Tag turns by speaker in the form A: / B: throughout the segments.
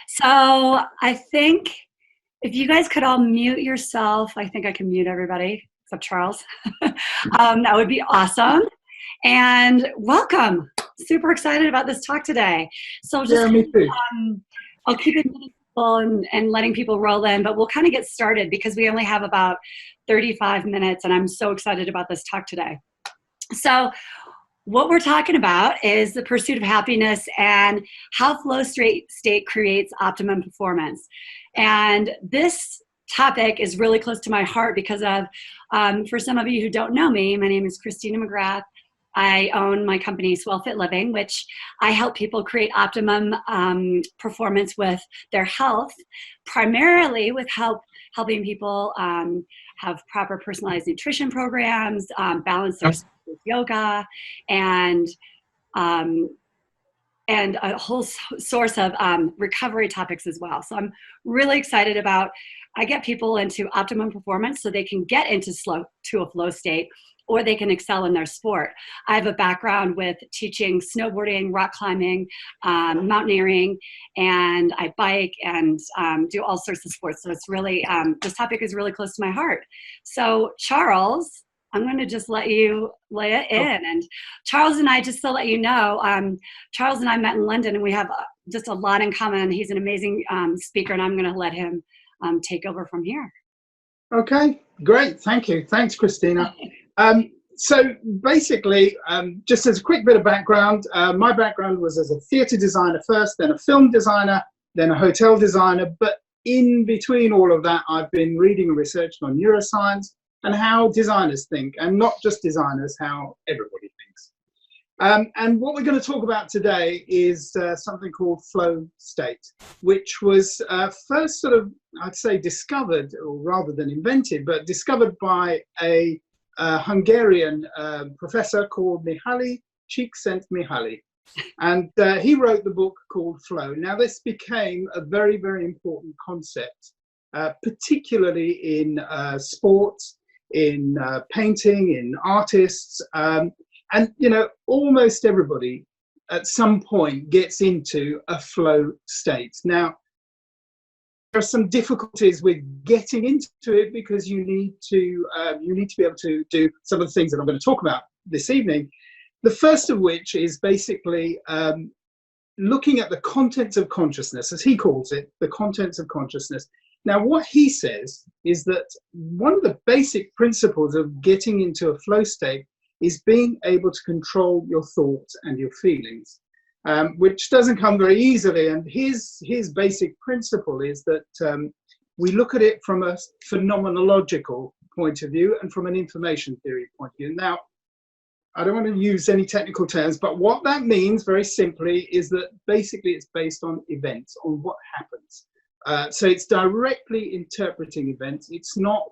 A: So I think if you guys could all mute yourself, I think I can mute everybody except Charles. That would be awesome. And welcome. Super excited about this talk today. So
B: Yeah,
A: just,
B: me too.
A: I'll keep it manageable and letting people roll in, but we'll kind of get started because we only have about 35 minutes and I'm so excited about this talk today. So what we're talking about is the pursuit of happiness and how flow state creates optimum performance. And this topic is really close to my heart because of, for some of you who don't know me, my name is Christina McGrath. I own my company, Swell Fit Living, which I help people create optimum performance with their health, primarily with helping people have proper personalized nutrition programs, balance their with yoga, and a whole source of recovery topics as well. So I'm really excited about. I get people into optimum performance so they can get into a flow state, or they can excel in their sport. I have a background with teaching snowboarding, rock climbing, mountaineering, and I bike and do all sorts of sports. So it's really, this topic is really close to my heart. So Charles, I'm going to just let you lay it in. And Charles and I, just to let you know, Charles and I met in London and we have just a lot in common. He's an amazing speaker and I'm going to let him take over from here.
B: Okay, great. Thank you. Thanks, Christina. So basically, just as a quick bit of background, my background was as a theatre designer first, then a film designer, then a hotel designer. But in between all of that, I've been reading and researching on neuroscience and how designers think, and not just designers, how everybody thinks. And what we're going to talk about today is something called flow state, which was first sort of, I'd say, discovered, or rather than invented, but discovered by a Hungarian professor called Mihaly Csikszentmihalyi. And he wrote the book called Flow. Now, this became a very, very important concept, particularly in sports, in painting, in artists, and, you know, almost everybody at some point gets into a flow state. Now, there are some difficulties with getting into it because you need to be able to do some of the things that I'm going to talk about this evening. The first of which is basically looking at the contents of consciousness, as he calls it, the contents of consciousness. Now, what he says is that one of the basic principles of getting into a flow state is being able to control your thoughts and your feelings, which doesn't come very easily. And his basic principle is that we look at it from a phenomenological point of view and from an information theory point of view. Now, I don't want to use any technical terms, but what that means very simply is that basically it's based on events, on what happens. So it's directly interpreting events. It's not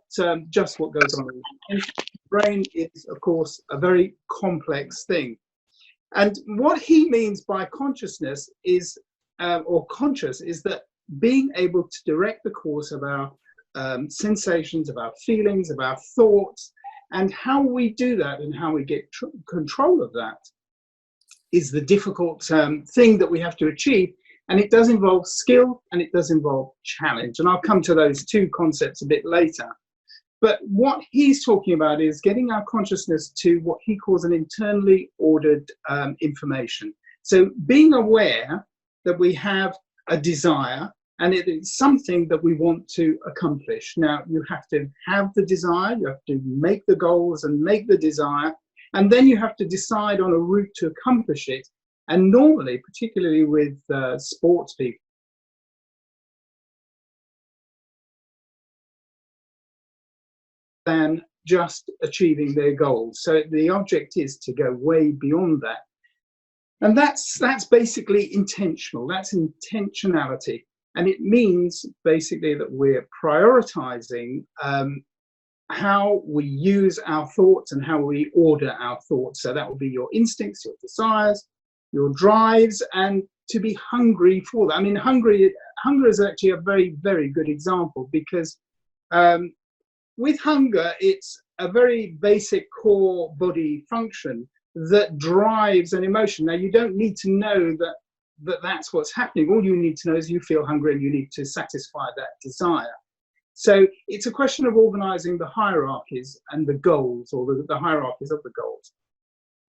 B: just what goes on. And the brain is, of course, a very complex thing. And what he means by consciousness is, or conscious, is that being able to direct the course of our sensations, of our feelings, of our thoughts, and how we do that and how we get control of that is the difficult thing that we have to achieve. And it does involve skill and it does involve challenge. And I'll come to those two concepts a bit later. But what he's talking about is getting our consciousness to what he calls an internally ordered information. So being aware that we have a desire and it is something that we want to accomplish. Now, you have to have the desire, you have to make the goals and make the desire, and then you have to decide on a route to accomplish it. And normally, particularly with sports people, than just achieving their goals. So the object is to go way beyond that. And that's basically intentional. That's intentionality. And it means basically that we're prioritizing how we use our thoughts and how we order our thoughts. So that will be your instincts, your desires, your drives, and to be hungry for that. I mean, hunger is actually a very, very good example because with hunger, it's a very basic core body function that drives an emotion. Now, you don't need to know that that that's what's happening. All you need to know is you feel hungry and you need to satisfy that desire. So it's a question of organizing the hierarchies and the goals, or the hierarchies of the goals.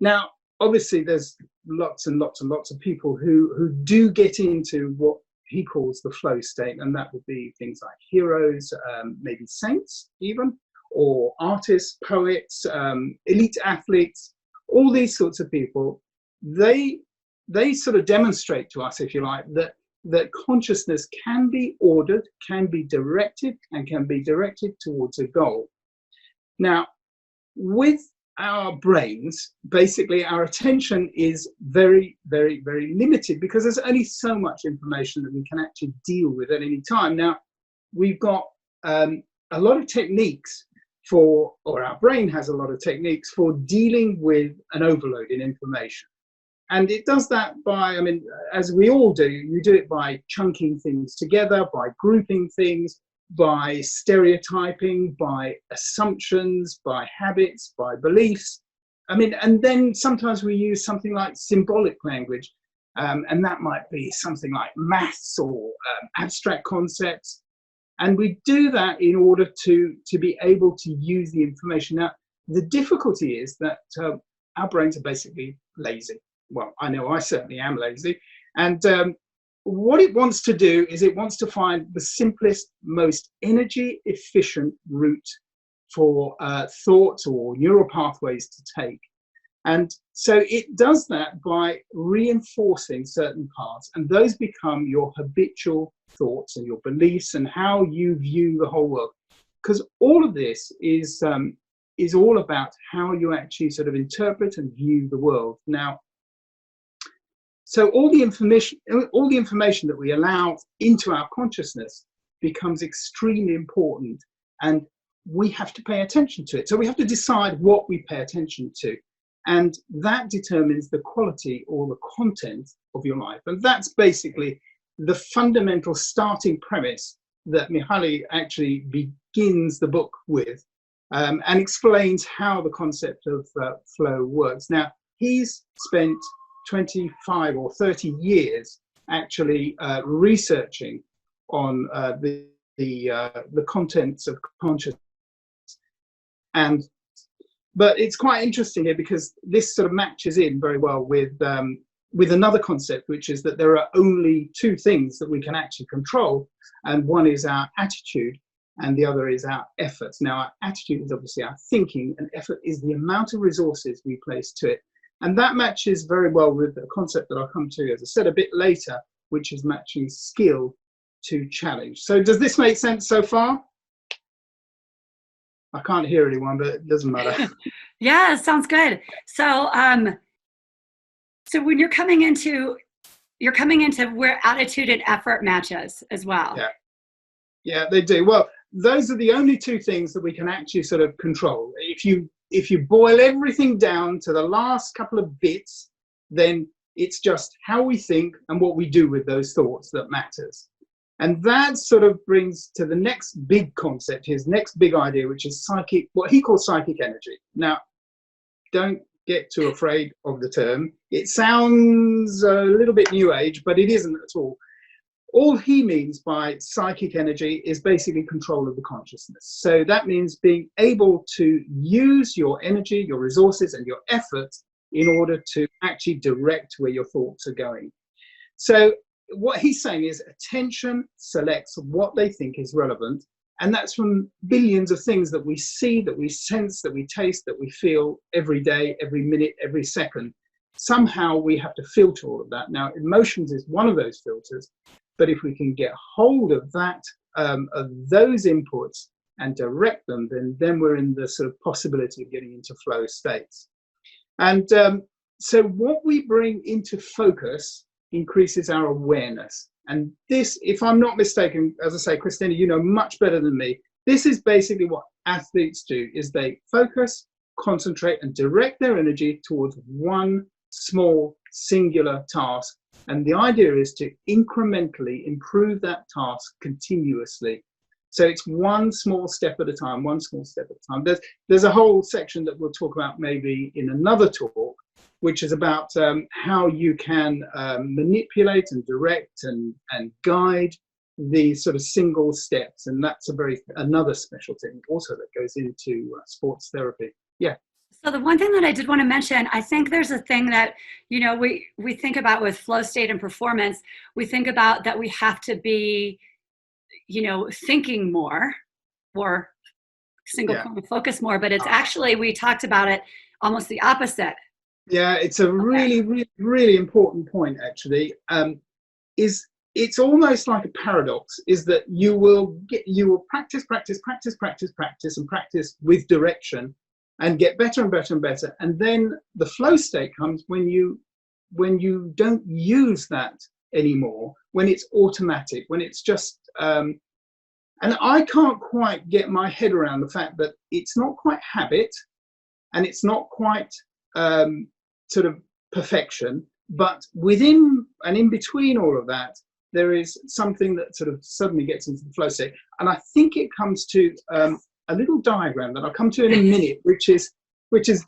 B: Now, obviously, there's lots and lots and lots of people who do get into what he calls the flow state, and that would be things like heroes, maybe saints even, or artists, poets, elite athletes, all these sorts of people. They sort of demonstrate to us, if you like, that consciousness can be ordered, can be directed, and can be directed towards a goal. Now, with our brains, basically our attention is very, very, very limited, because there's only so much information that we can actually deal with at any time. Now, we've got a lot of techniques for, or our brain has a lot of techniques for dealing with an overload in information. And it does that by, I mean, as we all do, you do it by chunking things together, by grouping things, by stereotyping, by assumptions, by habits, by beliefs. I mean, and then sometimes we use something like symbolic language, and that might be something like maths or abstract concepts. And we do that in order to be able to use the information. Now, the difficulty is that our brains are basically lazy. Well, I know I certainly am lazy. And what it wants to do is it wants to find the simplest, most energy efficient route for thoughts or neural pathways to take. And so it does that by reinforcing certain paths, and those become your habitual thoughts and your beliefs and how you view the whole world. Because all of this is all about how you actually sort of interpret and view the world. Now, so all the information that we allow into our consciousness becomes extremely important, and we have to pay attention to it. So we have to decide what we pay attention to, and that determines the quality or the content of your life. And that's basically the fundamental starting premise that Mihaly actually begins the book with, and explains how the concept of flow works. Now, he's spent 25 or 30 years actually researching on the contents of consciousness. But it's quite interesting here, because this sort of matches in very well with another concept, which is that there are only two things that we can actually control, and one is our attitude and the other is our efforts. Now, our attitude is obviously our thinking, and effort is the amount of resources we place to it. And that matches very well with a concept that I'll come to, as I said, a bit later, which is matching skill to challenge. So does this make sense so far? I can't hear anyone, but it doesn't matter.
A: Yeah, sounds good. So, so when you're coming into where attitude and effort matches as well.
B: Yeah, they do. Well, those are the only two things that we can actually sort of control. If you boil everything down to the last couple of bits, then it's just how we think and what we do with those thoughts that matters. And that sort of brings to the next big concept, his next big idea, which is psychic, what he calls psychic energy. Now, don't get too afraid of the term. It sounds a little bit new age, but it isn't at all. All he means by psychic energy is basically control of the consciousness. So that means being able to use your energy, your resources, and your effort in order to actually direct where your thoughts are going. So what he's saying is attention selects what they think is relevant, and that's from billions of things that we see, that we sense, that we taste, that we feel every day, every minute, every second. Somehow we have to filter all of that. Now, emotions is one of those filters. But if we can get hold of that, of those inputs and direct them, then we're in the sort of possibility of getting into flow states. And so what we bring into focus increases our awareness. And this, if I'm not mistaken, as I say, Christina, you know much better than me, this is basically what athletes do, is they focus, concentrate, and direct their energy towards one small singular task. And the idea is to incrementally improve that task continuously. So it's one small step at a time, one small step at a time. There's a whole section that we'll talk about maybe in another talk, which is about how you can manipulate and direct and guide the sort of single steps. And that's another special technique also that goes into sports therapy. Yeah.
A: So the one thing that I did want to mention, I think there's a thing that, we think about with flow state and performance. We think about that we have to be, thinking more or single point of focus more, but it's actually, we talked about it almost the opposite.
B: Yeah, it's a really, really, really important point, actually. It's almost like a paradox, is that you will practice and practice with direction and get better and better and better. And then the flow state comes when you don't use that anymore, when it's automatic, when it's just, and I can't quite get my head around the fact that it's not quite habit and it's not quite sort of perfection, but within and in between all of that, there is something that sort of suddenly gets into the flow state. And I think it comes to a little diagram that I'll come to in a minute, which is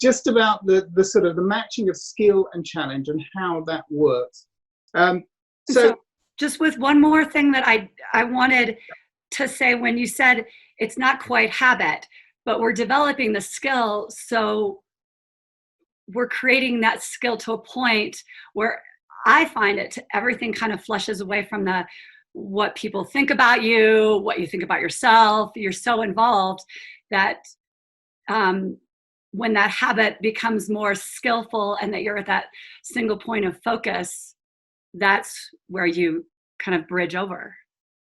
B: just about the sort of the matching of skill and challenge and how that works. So
A: just with one more thing that I wanted to say, when you said it's not quite habit, but we're developing the skill, so we're creating that skill to a point where I find everything kind of flushes away from what people think about you, what you think about yourself. You're so involved that when that habit becomes more skillful and that you're at that single point of focus, that's where you kind of bridge over.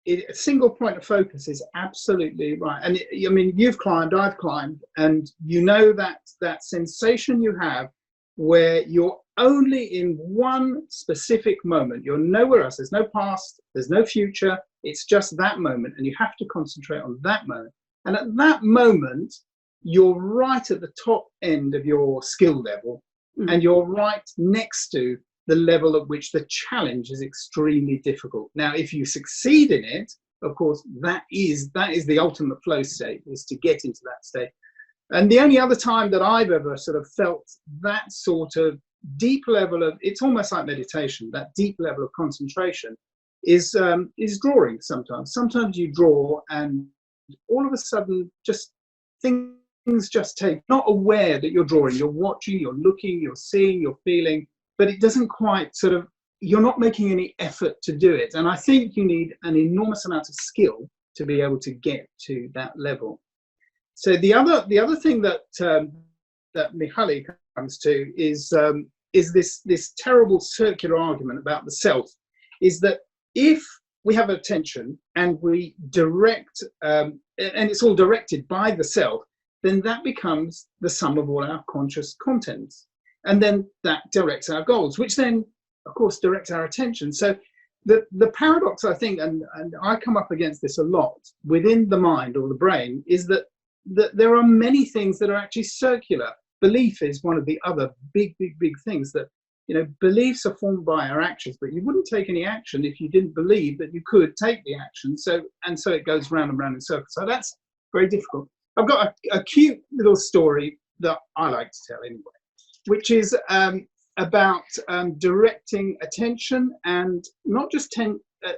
B: A single point of focus is absolutely right. And I mean, you've climbed, I've climbed, and you know that sensation you have where you're only in one specific moment. You're nowhere else. There's no past, there's no future. It's just that moment, and you have to concentrate on that moment. And at that moment, you're right at the top end of your skill level, and you're right next to the level at which the challenge is extremely difficult. Now, if you succeed in it, of course, that is the ultimate flow state, is to get into that state. And the only other time that I've ever sort of felt that sort of deep level of, it's almost like meditation, that deep level of concentration is drawing sometimes. Sometimes you draw and all of a sudden just things just take, not aware that you're drawing, you're watching, you're looking, you're seeing, you're feeling, but it doesn't quite sort of, you're not making any effort to do it. And I think you need an enormous amount of skill to be able to get to that level. So the other thing that Mihaly comes to is this terrible circular argument about the self, is that if we have attention and we direct, and it's all directed by the self, then that becomes the sum of all our conscious contents. And then that directs our goals, which then, of course, directs our attention. So the paradox, I think, and I come up against this a lot within the mind or the brain, is that there are many things that are actually circular. Belief is one of the other big things that, beliefs are formed by our actions, but you wouldn't take any action if you didn't believe that you could take the action. So it goes round and round in circles. So that's very difficult. I've got a cute little story that I like to tell anyway, which is about directing attention, and not just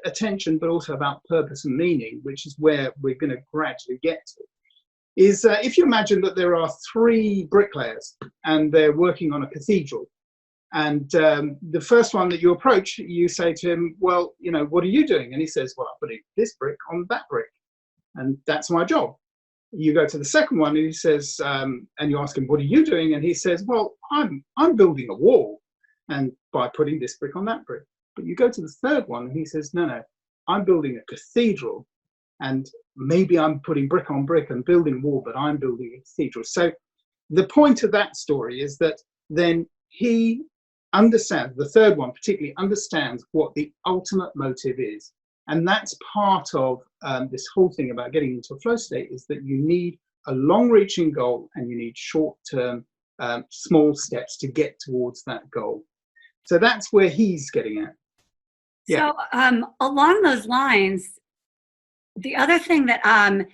B: attention, but also about purpose and meaning, which is where we're going to gradually get to. Is if you imagine that there are 3 bricklayers and they're working on a cathedral, and the first one that you approach, you say to him, well, what are you doing? And he says, well, I'm putting this brick on that brick, and that's my job. You go to the second one and he says, and you ask him, what are you doing? And he says, well, I'm building a wall, and by putting this brick on that brick. But you go to the third one and he says, no, I'm building a cathedral, and maybe I'm putting brick on brick and building a wall, but I'm building a cathedral. So the point of that story is that then he understands, the third one particularly understands what the ultimate motive is. And that's part of this whole thing about getting into a flow state, is that you need a long-reaching goal and you need short-term, small steps to get towards that goal. So that's where he's getting at. Yeah.
A: So along those lines, the other thing that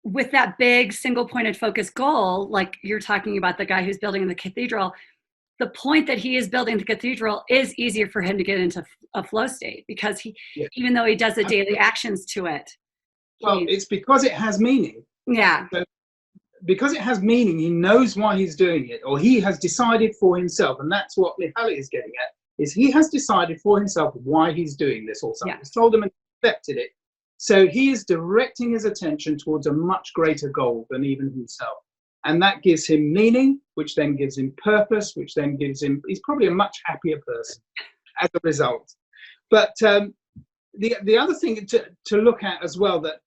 A: with that big single-pointed focus goal, like you're talking about the guy who's building the cathedral, the point that he is building the cathedral is easier for him to get into a flow state, because
B: Yeah.
A: even though he does the daily actions to it.
B: Well, it's because it has meaning.
A: Yeah.
B: So because it has meaning, he knows why he's doing it, or he has decided for himself, and that's what Mihaly is getting at, is he has decided for himself why he's doing this, or something's told him and accepted it. So he is directing his attention towards a much greater goal than even himself. And that gives him meaning, which then gives him purpose, which then gives him, he's probably a much happier person as a result. But the other thing to look at as well that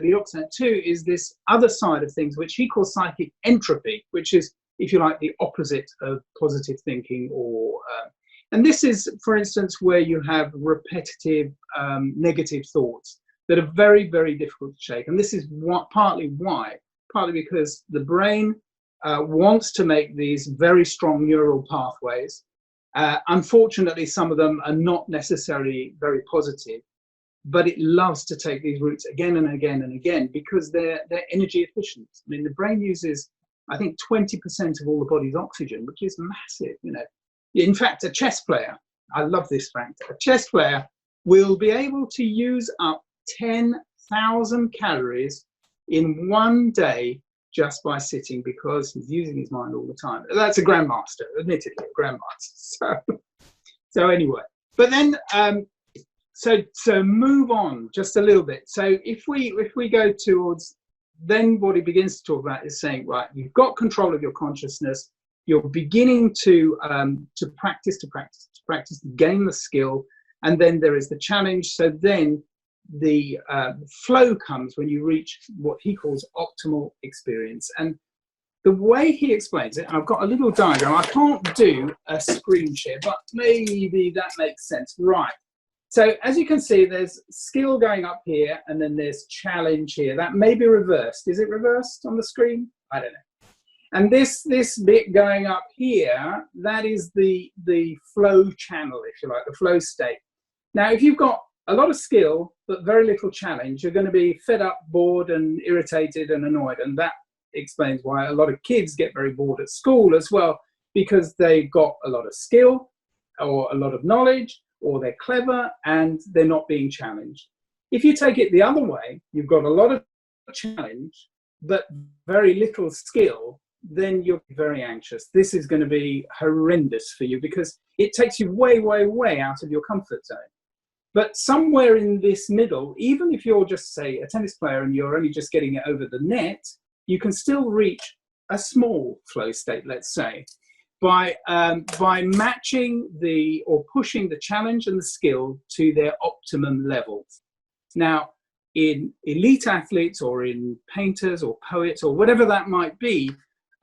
B: he looks at too is this other side of things, which he calls psychic entropy, which is, if you like, the opposite of positive thinking. And this is, for instance, where you have repetitive negative thoughts that are very, very difficult to shake. And this is partly because the brain wants to make these very strong neural pathways. Unfortunately, some of them are not necessarily very positive, but it loves to take these routes again and again and again because they're energy efficient. I mean, the brain uses, I think, 20% of all the body's oxygen, which is massive, you know. In fact, a chess player, I love this fact, a chess player will be able to use up 10,000 calories in one day just by sitting, because he's using his mind all the time. That's a grandmaster, admittedly, a grandmaster. So anyway, but then so move on just a little bit. So if we go towards, then what he begins to talk about is saying, right, you've got control of your consciousness. You're beginning to practice, to gain the skill, and then there is the challenge. So then the flow comes when you reach what he calls optimal experience. And the way he explains it, and I've got a little diagram, I can't do a screen share, but maybe that makes sense. Right. So as you can see, there's skill going up here, and then there's challenge here. That may be reversed. Is it reversed on the screen? I don't know. And this bit going up here, that is the flow channel, if you like, the flow state. Now, if you've got a lot of skill, but very little challenge, you're going to be fed up, bored, and irritated and annoyed. And that explains why a lot of kids get very bored at school as well, because they've got a lot of skill or a lot of knowledge, or they're clever and they're not being challenged. If you take it the other way, you've got a lot of challenge, but very little skill, then you're very anxious. This is going to be horrendous for you because it takes you way, way, way out of your comfort zone. But somewhere in this middle, even if you're just, say, a tennis player and you're only just getting it over the net, you can still reach a small flow state, let's say, by matching or pushing the challenge and the skill to their optimum levels. Now, in elite athletes or in painters or poets or whatever that might be,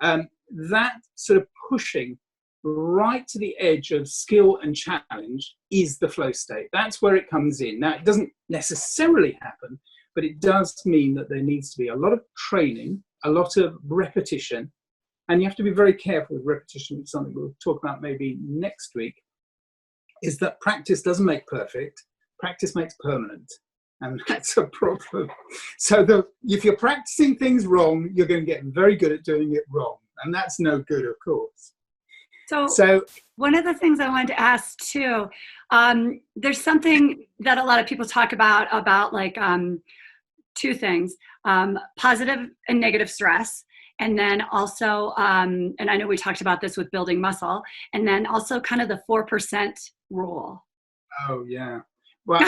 B: that sort of pushing right to the edge of skill and challenge is the flow state. That's where it comes in. Now, it doesn't necessarily happen, but it does mean that there needs to be a lot of training, a lot of repetition, and you have to be very careful with repetition. It's something we'll talk about maybe next week, is that practice doesn't make perfect, practice makes permanent. And that's a problem. So if you're practicing things wrong, you're going to get very good at doing it wrong. And that's no good, of course.
A: So one of the things I wanted to ask too, there's something that a lot of people talk about like two things, positive and negative stress. And then also, and I know we talked about this with building muscle, and then also kind of the 4% rule.
B: Oh, yeah. Well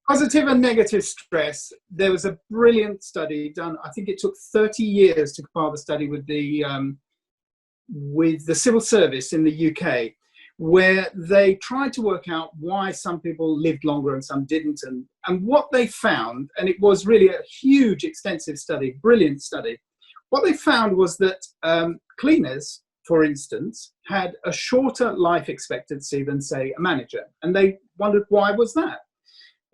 B: positive and negative stress. There was a brilliant study done. I think it took 30 years to compile the study with the civil service in the UK, where they tried to work out why some people lived longer and some didn't. And what they found, and it was really a huge, extensive study, brilliant study. What they found was that cleaners, for instance, had a shorter life expectancy than, say, a manager. And they wondered, why was that?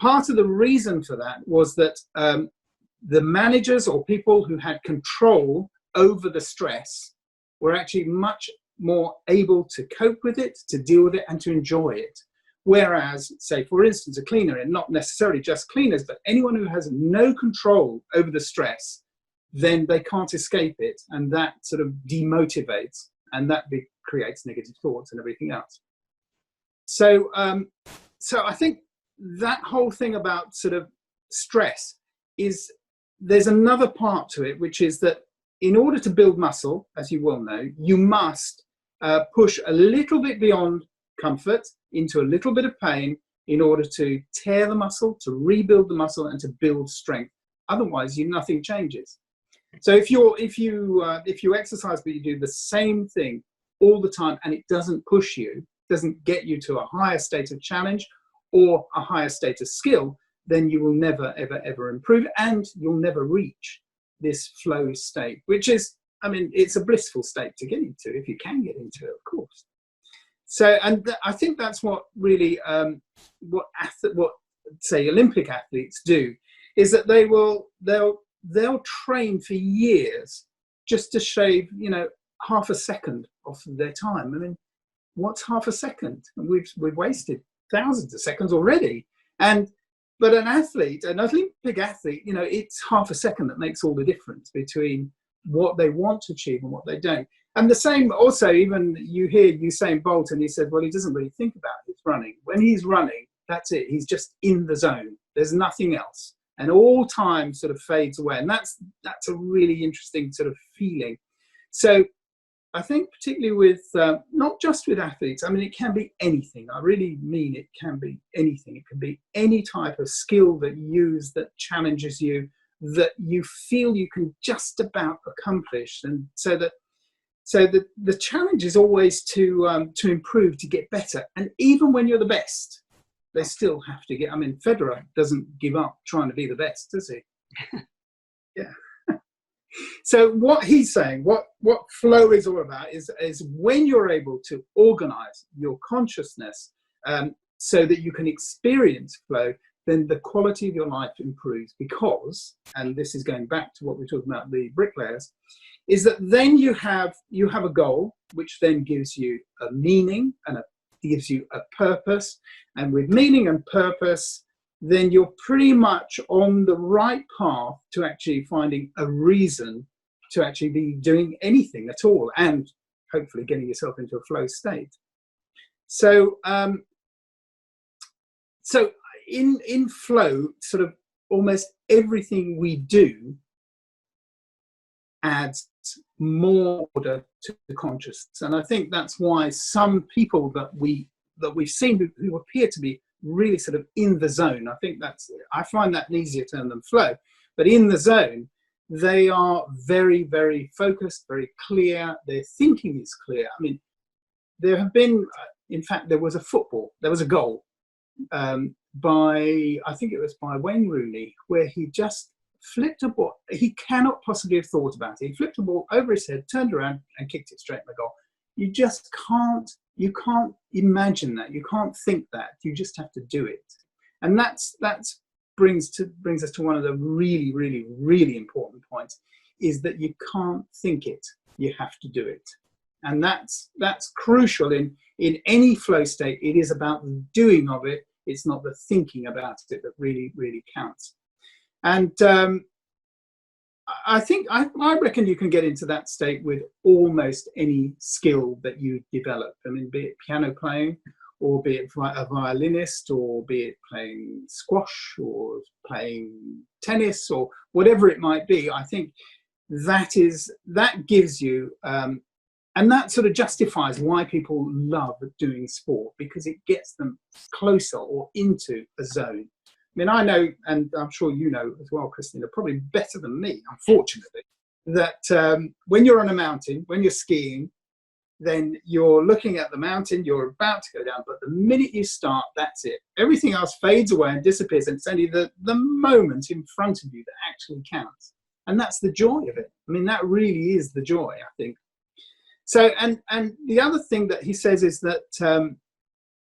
B: Part of the reason for that was that the managers or people who had control over the stress were actually much more able to cope with it, to deal with it, and to enjoy it. Whereas, say, for instance, a cleaner, and not necessarily just cleaners, but anyone who has no control over the stress, then they can't escape it, and that sort of demotivates. and that creates negative thoughts and everything else. So so I think that whole thing about sort of stress is, there's another part to it, which is that in order to build muscle, as you well know, you must push a little bit beyond comfort into a little bit of pain in order to tear the muscle, to rebuild the muscle, and to build strength. Otherwise, nothing changes. So if you exercise but you do the same thing all the time and it doesn't push you, doesn't get you to a higher state of challenge or a higher state of skill, then you will never, ever, ever improve, and you'll never reach this flow state, which is, I mean, it's a blissful state to get into, if you can get into it, of course. So, and I think that's what really, what say Olympic athletes do, is that they'll train for years just to shave, half a second off of their time. I mean, what's half a second? And we've wasted thousands of seconds already. But an athlete, an Olympic athlete, it's half a second that makes all the difference between what they want to achieve and what they don't. And the same also, even you hear Usain Bolt, and he said, well, he doesn't really think about his running. When he's running, that's it. He's just in the zone. There's nothing else. And all time sort of fades away. And that's a really interesting sort of feeling. So I think particularly with, not just with athletes, I mean, it can be anything. I really mean it can be anything. It can be any type of skill that you use that challenges you, that you feel you can just about accomplish. And so the challenge is always to improve, to get better. And even when you're the best, they still have to get, I mean, Federer doesn't give up trying to be the best, does he? Yeah. So what he's saying, what flow is all about is when you're able to organize your consciousness so that you can experience flow, then the quality of your life improves, because, and this is going back to what we talked about, the bricklayers, is that then you have a goal, which then gives you a meaning and gives you a purpose. And with meaning and purpose, then you're pretty much on the right path to actually finding a reason to actually be doing anything at all, and hopefully getting yourself into a flow state. So, so in flow, sort of almost everything we do adds more order to the consciousness. And I think that's why some people that we've seen who appear to be really sort of in the zone, I find that an easier term than flow, but in the zone, they are very, very focused, very clear. Their thinking is clear. I mean, there have been, in fact, there was a goal I think it was by Wayne Rooney, where he just flipped a ball. He cannot possibly have thought about it. He flipped a ball over his head, turned around and kicked it straight in the goal. You just can't imagine that. You can't think that. You just have to do it. And that brings us to one of the really, really, really important points, is that you can't think it. You have to do it. And that's crucial in any flow state. It is about the doing of it. It's not the thinking about it that really, really counts. And I reckon you can get into that state with almost any skill that you develop. I mean, be it piano playing, or be it a violinist, or be it playing squash, or playing tennis, or whatever it might be. I think that gives you, and that sort of justifies why people love doing sport, because it gets them closer or into a zone. I mean, I know, and I'm sure you know as well, Christina, probably better than me, unfortunately, that when you're on a mountain, when you're skiing, then you're looking at the mountain, you're about to go down, but the minute you start, that's it. Everything else fades away and disappears, and it's only the moment in front of you that actually counts. And that's the joy of it. I mean, that really is the joy, I think. So, and the other thing that he says is that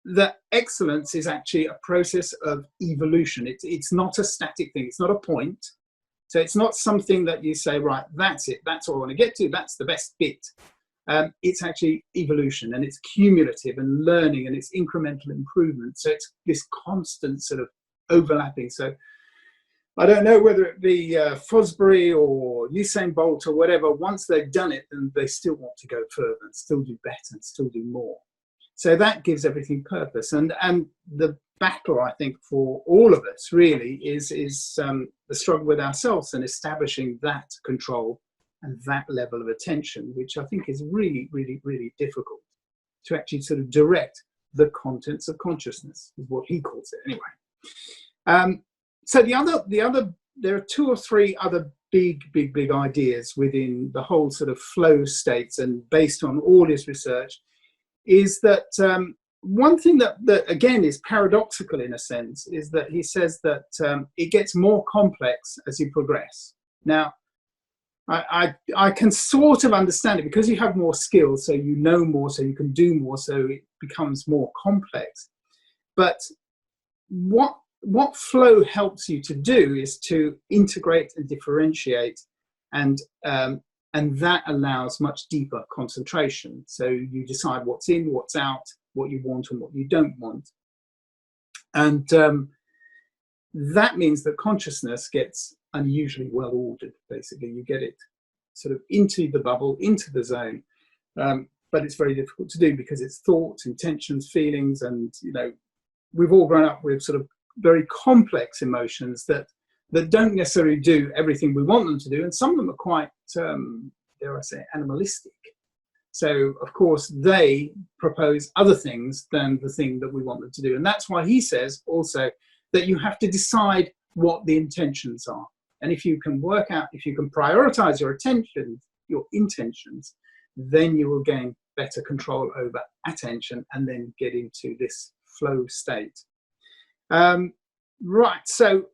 B: that excellence is actually a process of evolution. It's not a static thing. It's not a point. So it's not something that you say, right, that's it. That's all I want to get to. That's the best bit. It's actually evolution, and it's cumulative and learning, and it's incremental improvement. So it's this constant sort of overlapping. So I don't know whether it be Fosbury or Usain Bolt or whatever, once they've done it, then they still want to go further and still do better and still do more. So that gives everything purpose. And the battle, I think, for all of us really is the struggle with ourselves and establishing that control and that level of attention, which I think is really, really, really difficult to actually sort of direct the contents of consciousness, is what he calls it anyway. So there are two or three other big ideas within the whole sort of flow states, and based on all his research, is that one thing that again is paradoxical in a sense is that he says that it gets more complex as you progress. Now, I can sort of understand it because you have more skills, so you know more, so you can do more, so it becomes more complex. But what flow helps you to do is to integrate and differentiate, and that allows much deeper concentration. So you decide what's in, what's out, what you want and what you don't want. And that means that consciousness gets unusually well ordered, basically. You get it sort of into the bubble, into the zone. But it's very difficult to do because it's thoughts, intentions, feelings, and, you know, we've all grown up with sort of very complex emotions that don't necessarily do everything we want them to do, and some of them are quite, dare I say, animalistic. So, of course, they propose other things than the thing that we want them to do. And that's why he says also that you have to decide what the intentions are. And if you can work out, if you can prioritize your attention, your intentions, then you will gain better control over attention and then get into this flow state. Right, so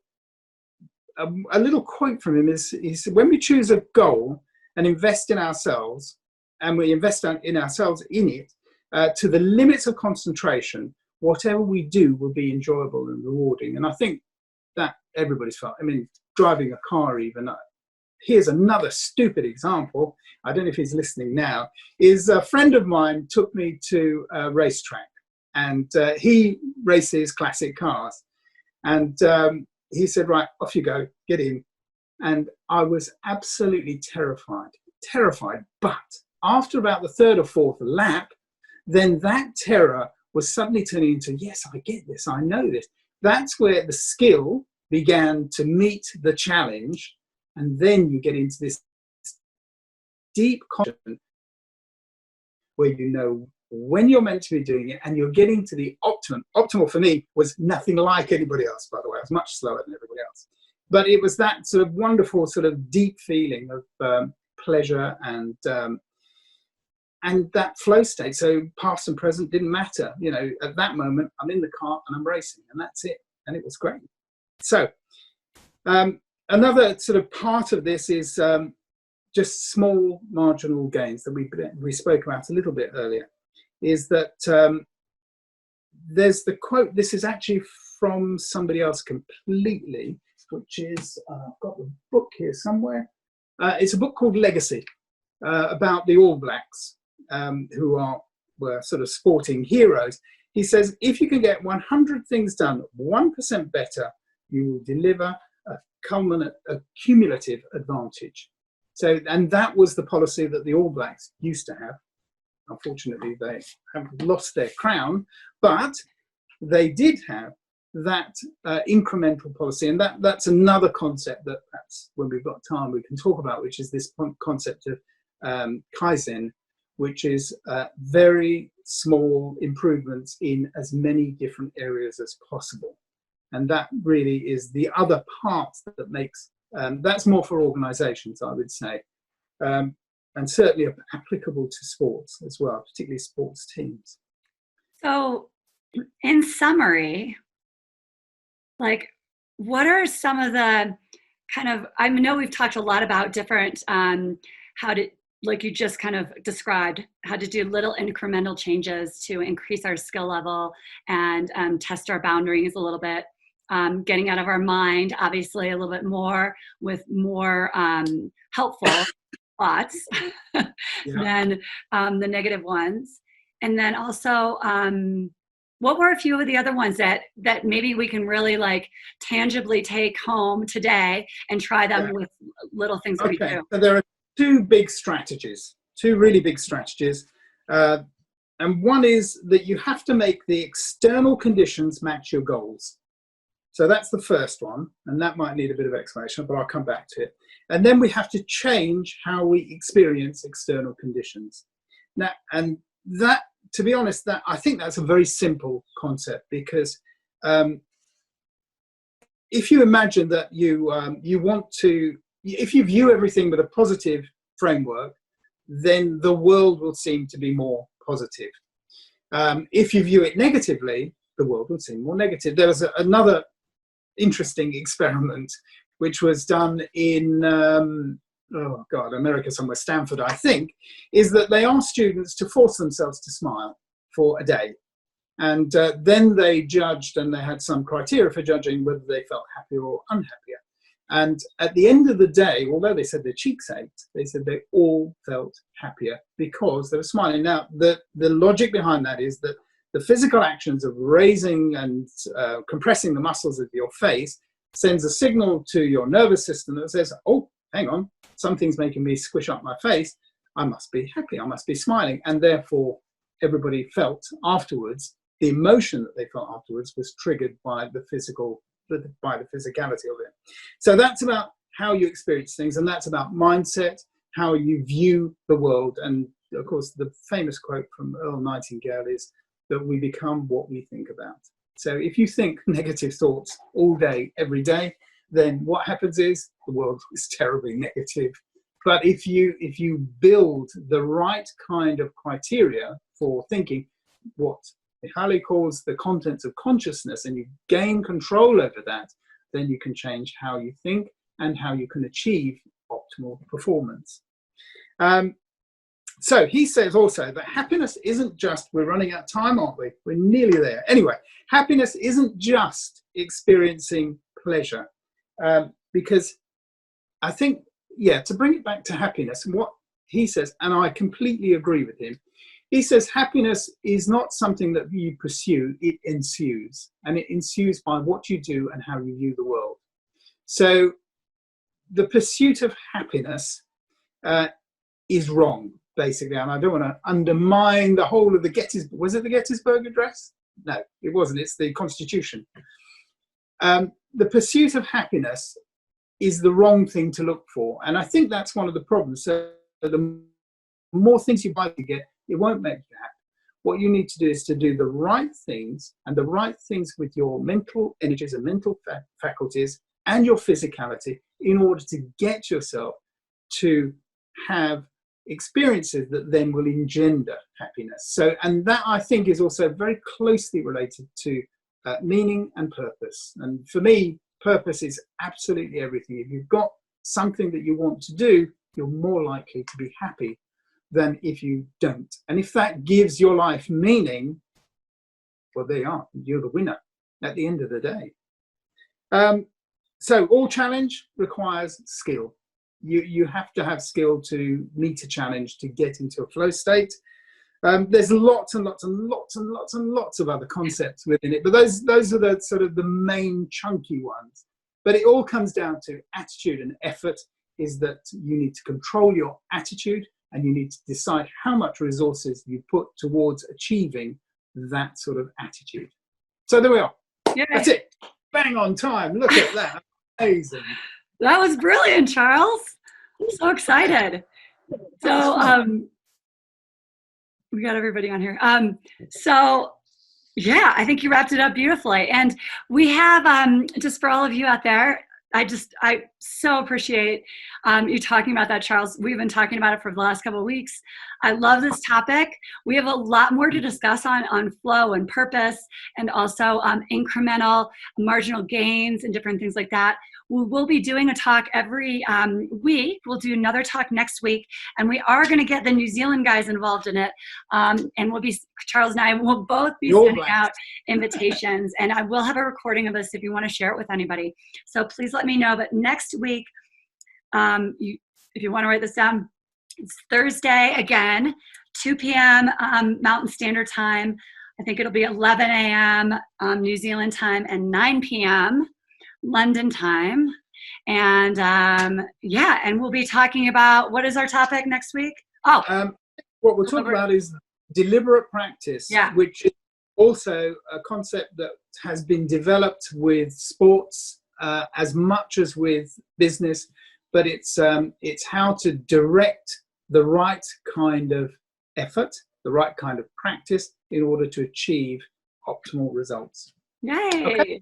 B: a little quote from him is when we choose a goal and invest in ourselves, and we invest in ourselves in it, to the limits of concentration, whatever we do will be enjoyable and rewarding. And I think that everybody's felt, I mean, driving a car even. Here's another stupid example. I don't know if he's listening now. Is a friend of mine took me to a racetrack, and he races classic cars. And he said, right, off you go, get in. And I was absolutely terrified. But after about the third or fourth lap, then that terror was suddenly turning into, yes, I get this, I know this. That's where the skill began to meet the challenge. And then you get into this deep consciousness where you know when you're meant to be doing it, and you're getting to the optimum. Optimal for me was nothing like anybody else, by the way. I was much slower than everybody else. But it was that sort of wonderful, sort of deep feeling of pleasure and that flow state. So past and present didn't matter. You know, at that moment, I'm in the car and I'm racing, and that's it. And it was great. So another sort of part of this is just small marginal gains that we spoke about a little bit earlier. Is that there's the quote, this is actually from somebody else completely, which is, I've got the book here somewhere. It's a book called Legacy, about the All Blacks, who were sort of sporting heroes. He says, if you can get 100 things done 1% better, you will deliver a cumulative advantage. So, and that was the policy that the All Blacks used to have. Unfortunately, they have lost their crown, but they did have that incremental policy. And that's another concept that perhaps when we've got time we can talk about, which is this concept of Kaizen, which is very small improvements in as many different areas as possible. And that really is the other part that makes, that's more for organizations, I would say. And certainly applicable to sports as well, particularly sports teams. So,
A: in summary, like, what are some of the kind of, I know we've talked a lot about different, how to, like you just kind of described, how to do little incremental changes to increase our skill level and test our boundaries a little bit, getting out of our mind, obviously a little bit more with more helpful thoughts than the negative ones. And then also what were a few of the other ones that maybe we can really like tangibly take home today and try them
B: Yeah.
A: with little things that we
B: Okay.
A: do?
B: So there are two really big strategies. And one is that you have to make the external conditions match your goals. So that's the first one, and that might need a bit of explanation, but I'll come back to it. And then we have to change how we experience external conditions. Now, and that, to be honest, that I think that's a very simple concept, because if you imagine that you want to, if you view everything with a positive framework, then the world will seem to be more positive. If you view it negatively, the world will seem more negative. There was another interesting experiment which was done in America somewhere, Stanford I think, is that they asked students to force themselves to smile for a day, and then they judged, and they had some criteria for judging whether they felt happier or unhappier. And at the end of the day, although they said their cheeks ached, they said they all felt happier because they were smiling. Now, the logic behind that is that the physical actions of raising and compressing the muscles of your face sends a signal to your nervous system that says, oh, hang on, something's making me squish up my face. I must be happy, I must be smiling. And therefore, everybody felt afterwards, the emotion that they felt afterwards was triggered by the physicality of it. So that's about how you experience things, and that's about mindset, how you view the world. And of course, the famous quote from Earl Nightingale is that we become what we think about. So if you think negative thoughts all day, every day, then what happens is the world is terribly negative. But if you build the right kind of criteria for thinking, what Mihaly calls the contents of consciousness, and you gain control over that, then you can change how you think and how you can achieve optimal performance. So he says also that happiness isn't just, we're running out of time, aren't we? We're nearly there. Anyway, happiness isn't just experiencing pleasure, because I think, to bring it back to happiness, what he says, and I completely agree with him, he says happiness is not something that you pursue, it ensues. And it ensues by what you do and how you view the world. So the pursuit of happiness is wrong, basically. And I don't want to undermine the whole of the Gettysburg, was it the Gettysburg Address? No, it wasn't, it's the Constitution. The pursuit of happiness is the wrong thing to look for. And I think that's one of the problems. So the more things you buy to get, it won't make you happy. What you need to do is to do the right things, and the right things with your mental energies and mental faculties and your physicality, in order to get yourself to have experiences that then will engender happiness. So, and that I think is also very closely related to meaning and purpose. And for me, purpose is absolutely everything. If you've got something that you want to do, you're more likely to be happy than if you don't. And if that gives your life meaning, well, there you are, you're the winner at the end of the day. So all challenge requires skill. You have to have skill to meet a challenge, to get into a flow state. There's lots and lots and lots and lots and lots of other concepts within it, but those are the sort of the main chunky ones. But it all comes down to attitude and effort. Is that you need to control your attitude, and you need to decide how much resources you put towards achieving that sort of attitude. So there we are. Yay. That's it. Bang on time. Look at that. Amazing.
A: That was brilliant, Charles. I'm so excited. So we got everybody on here. So yeah, I think you wrapped it up beautifully. And we have, just for all of you out there, I so appreciate you talking about that, Charles. We've been talking about it for the last couple of weeks. I love this topic. We have a lot more to discuss on flow and purpose, and also incremental marginal gains and different things like that. We will be doing a talk every week. We'll do another talk next week, and we are going to get the New Zealand guys involved in it. And we'll be, Charles and I will both be sending out invitations, and I will have a recording of this if you want to share it with anybody. So please let me know. But next week, if you want to write this down, it's Thursday again, 2 p.m. Mountain Standard Time. I think it'll be 11 a.m. New Zealand time and 9 p.m. London time. And yeah, and we'll be talking about, what is our topic next week? Oh,
B: what we'll talk about is deliberate practice,
A: yeah.
B: which is also a concept that has been developed with sports as much as with business, but it's how to direct the right kind of effort, the right kind of practice in order to achieve optimal results.
A: Yay.
B: Okay.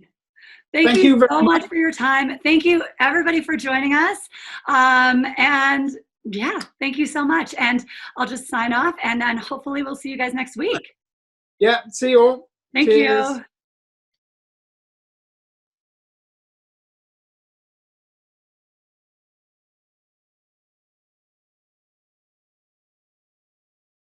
A: Thank you so much for your time. Thank you, everybody, for joining us. And yeah, thank you so much. And I'll just sign off, and then hopefully we'll see you guys next week.
B: Yeah, see you all.
A: Thank
B: Cheers.
A: you.